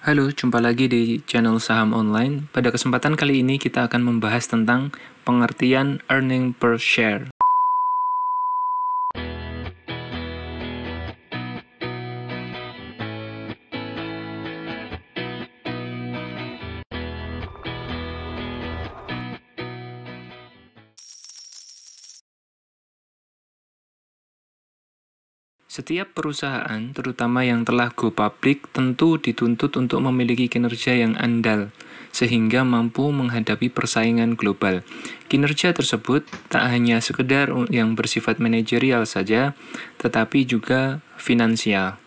Halo, jumpa lagi di channel Saham Online. Pada kesempatan kali ini kita akan membahas tentang pengertian earning per share. Setiap perusahaan, terutama yang telah go public, tentu dituntut untuk memiliki kinerja yang andal, sehingga mampu menghadapi persaingan global. Kinerja tersebut tak hanya sekedar yang bersifat manajerial saja, tetapi juga finansial.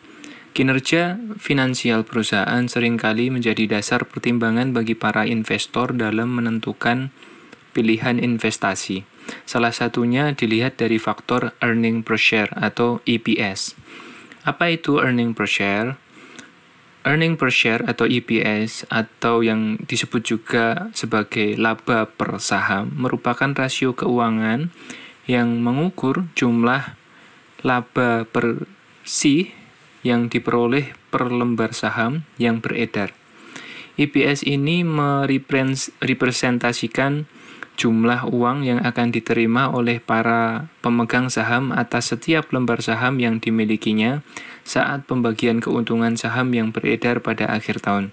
Kinerja finansial perusahaan seringkali menjadi dasar pertimbangan bagi para investor dalam menentukan pilihan investasi. Salah satunya dilihat dari faktor earning per share atau EPS. Apa itu earning per share? Earning per share atau EPS atau yang disebut juga sebagai laba per saham merupakan rasio keuangan yang mengukur jumlah laba per C yang diperoleh per lembar saham yang beredar. EPS ini merepresentasikan jumlah uang yang akan diterima oleh para pemegang saham atas setiap lembar saham yang dimilikinya saat pembagian keuntungan saham yang beredar pada akhir tahun.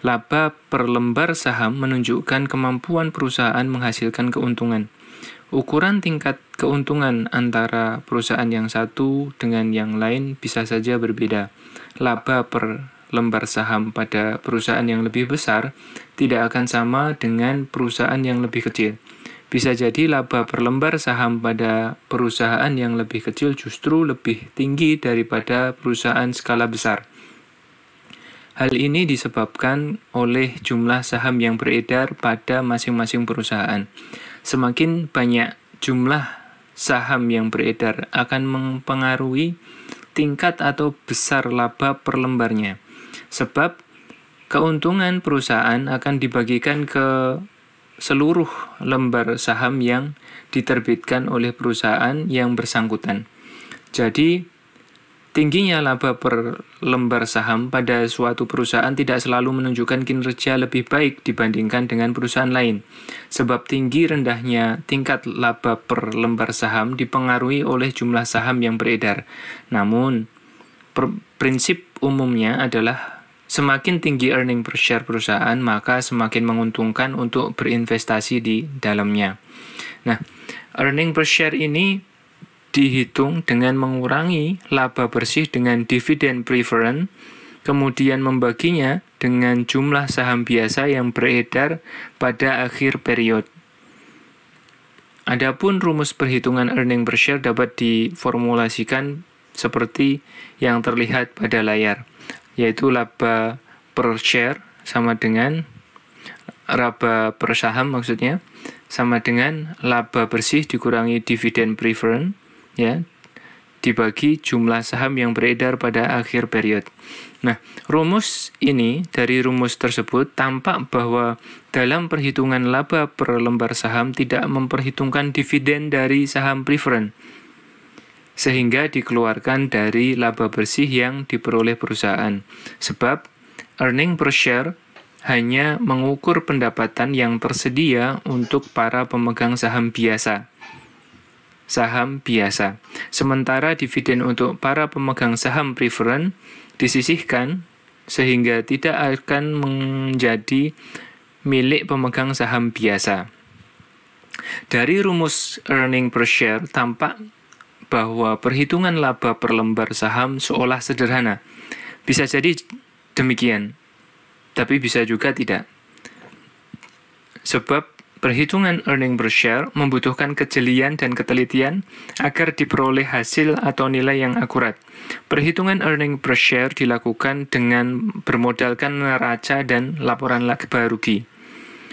Laba per lembar saham menunjukkan kemampuan perusahaan menghasilkan keuntungan. Ukuran tingkat keuntungan antara perusahaan yang satu dengan yang lain bisa saja berbeda. Laba per lembar saham pada perusahaan yang lebih besar tidak akan sama dengan perusahaan yang lebih kecil. Bisa jadi laba per lembar saham pada perusahaan yang lebih kecil justru lebih tinggi daripada perusahaan skala besar. Hal ini disebabkan oleh jumlah saham yang beredar pada masing-masing perusahaan. Semakin banyak jumlah saham yang beredar akan mempengaruhi tingkat atau besar laba per lembarnya. Sebab keuntungan perusahaan akan dibagikan ke seluruh lembar saham yang diterbitkan oleh perusahaan yang bersangkutan. Jadi, tingginya laba per lembar saham pada suatu perusahaan tidak selalu menunjukkan kinerja lebih baik dibandingkan dengan perusahaan lain. Sebab tinggi rendahnya tingkat laba per lembar saham dipengaruhi oleh jumlah saham yang beredar. Namun, prinsip umumnya adalah semakin tinggi earning per share perusahaan, maka semakin menguntungkan untuk berinvestasi di dalamnya. Nah, earning per share ini dihitung dengan mengurangi laba bersih dengan dividen preference, kemudian membaginya dengan jumlah saham biasa yang beredar pada akhir periode. Adapun rumus perhitungan earning per share dapat diformulasikan seperti yang terlihat pada layar, yaitu laba per share sama dengan laba per saham maksudnya sama dengan laba bersih dikurangi dividen preference ya dibagi jumlah saham yang beredar pada akhir periode. Nah, dari rumus tersebut tampak bahwa dalam perhitungan laba per lembar saham tidak memperhitungkan dividen dari saham preference, sehingga dikeluarkan dari laba bersih yang diperoleh perusahaan. Sebab earning per share hanya mengukur pendapatan yang tersedia untuk para pemegang saham biasa. Sementara dividen untuk para pemegang saham preference disisihkan sehingga tidak akan menjadi milik pemegang saham biasa. Dari rumus earning per share tampak bahwa perhitungan laba per lembar saham seolah sederhana. Bisa jadi demikian, tapi bisa juga tidak. Sebab perhitungan earning per share membutuhkan kejelian dan ketelitian agar diperoleh hasil atau nilai yang akurat. Perhitungan earning per share dilakukan dengan bermodalkan neraca dan laporan laba rugi.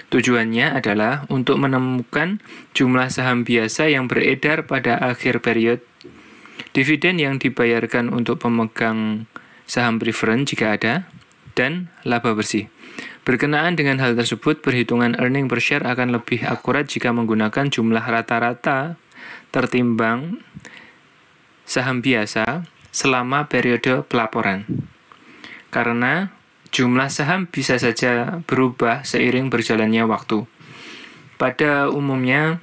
Tujuannya adalah untuk menemukan jumlah saham biasa yang beredar pada akhir periode, dividen yang dibayarkan untuk pemegang saham preference jika ada, dan laba bersih. Berkenaan dengan hal tersebut, perhitungan earning per share akan lebih akurat jika menggunakan jumlah rata-rata tertimbang saham biasa selama periode pelaporan. Karena Jumlah saham bisa saja berubah seiring berjalannya waktu. Pada umumnya,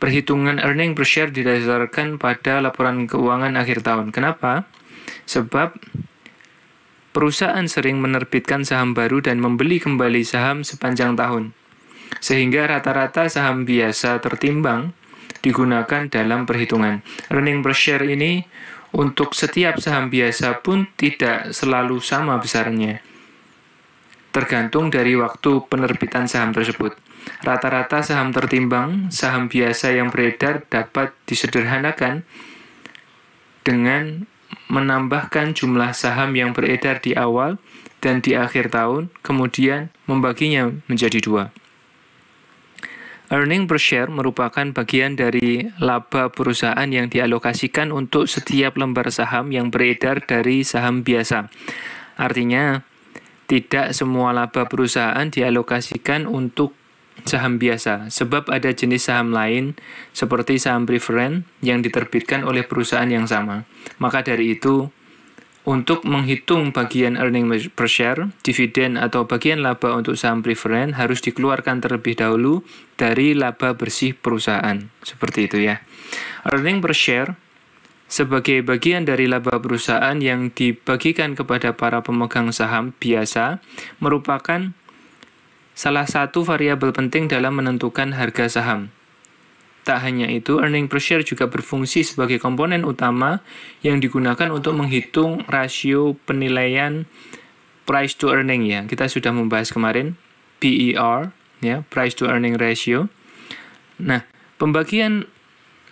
perhitungan earning per share didasarkan pada laporan keuangan akhir tahun. Kenapa? Sebab perusahaan sering menerbitkan saham baru dan membeli kembali saham sepanjang tahun. Sehingga rata-rata saham biasa tertimbang digunakan dalam perhitungan. Earning per share ini untuk setiap saham biasa pun tidak selalu sama besarnya, tergantung dari waktu penerbitan saham tersebut. Rata-rata saham tertimbang, saham biasa yang beredar dapat disederhanakan dengan menambahkan jumlah saham yang beredar di awal dan di akhir tahun, kemudian membaginya menjadi 2. Earning per share merupakan bagian dari laba perusahaan yang dialokasikan untuk setiap lembar saham yang beredar dari saham biasa. Artinya, tidak semua laba perusahaan dialokasikan untuk saham biasa, sebab ada jenis saham lain seperti saham preferen yang diterbitkan oleh perusahaan yang sama. Maka dari itu, untuk menghitung bagian earning per share, dividen atau bagian laba untuk saham preferen harus dikeluarkan terlebih dahulu dari laba bersih perusahaan. Seperti itu ya. Earning per share sebagai bagian dari laba perusahaan yang dibagikan kepada para pemegang saham biasa merupakan salah satu variabel penting dalam menentukan harga saham. Tak hanya itu, earning per share juga berfungsi sebagai komponen utama yang digunakan untuk menghitung rasio penilaian price to earning ya. Kita sudah membahas kemarin PER ya, price to earning ratio. Nah, pembagian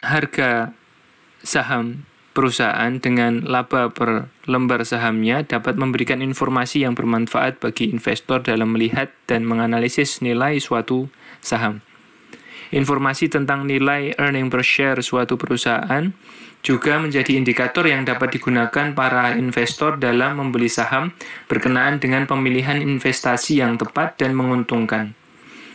harga saham perusahaan dengan laba per lembar sahamnya dapat memberikan informasi yang bermanfaat bagi investor dalam melihat dan menganalisis nilai suatu saham. Informasi tentang nilai earning per share suatu perusahaan juga menjadi indikator yang dapat digunakan para investor dalam membeli saham berkenaan dengan pemilihan investasi yang tepat dan menguntungkan.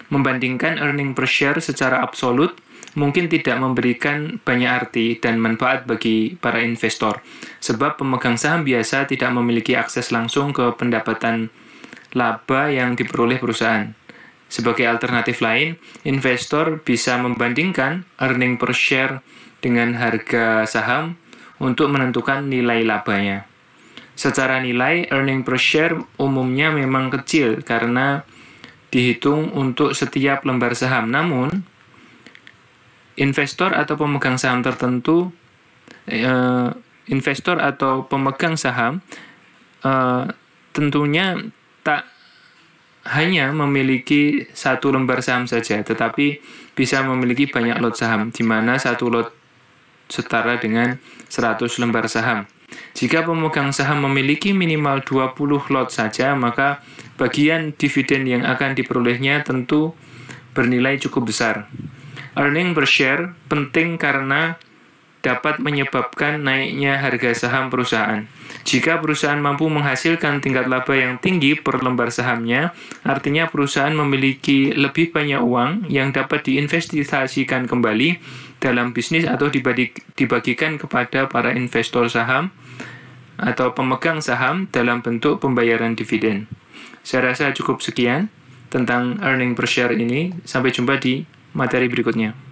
Membandingkan earning per share secara absolut mungkin tidak memberikan banyak arti dan manfaat bagi para investor, sebab pemegang saham biasa tidak memiliki akses langsung ke pendapatan laba yang diperoleh perusahaan. Sebagai alternatif lain, investor bisa membandingkan earning per share dengan harga saham untuk menentukan nilai labanya. Secara nilai, earning per share umumnya memang kecil karena dihitung untuk setiap lembar saham. Namun, investor atau pemegang saham tertentu, tentunya tak hanya memiliki satu lembar saham saja, tetapi bisa memiliki banyak lot saham, di mana satu lot setara dengan 100 lembar saham. Jika pemegang saham memiliki minimal 20 lot saja, maka bagian dividen yang akan diperolehnya tentu bernilai cukup besar. Earning per share penting karena dapat menyebabkan naiknya harga saham perusahaan. Jika perusahaan mampu menghasilkan tingkat laba yang tinggi per lembar sahamnya, artinya perusahaan memiliki lebih banyak uang yang dapat diinvestasikan kembali dalam bisnis atau dibagikan kepada para investor saham atau pemegang saham dalam bentuk pembayaran dividen. Saya rasa cukup sekian tentang earning per share ini. Sampai jumpa di materi berikutnya.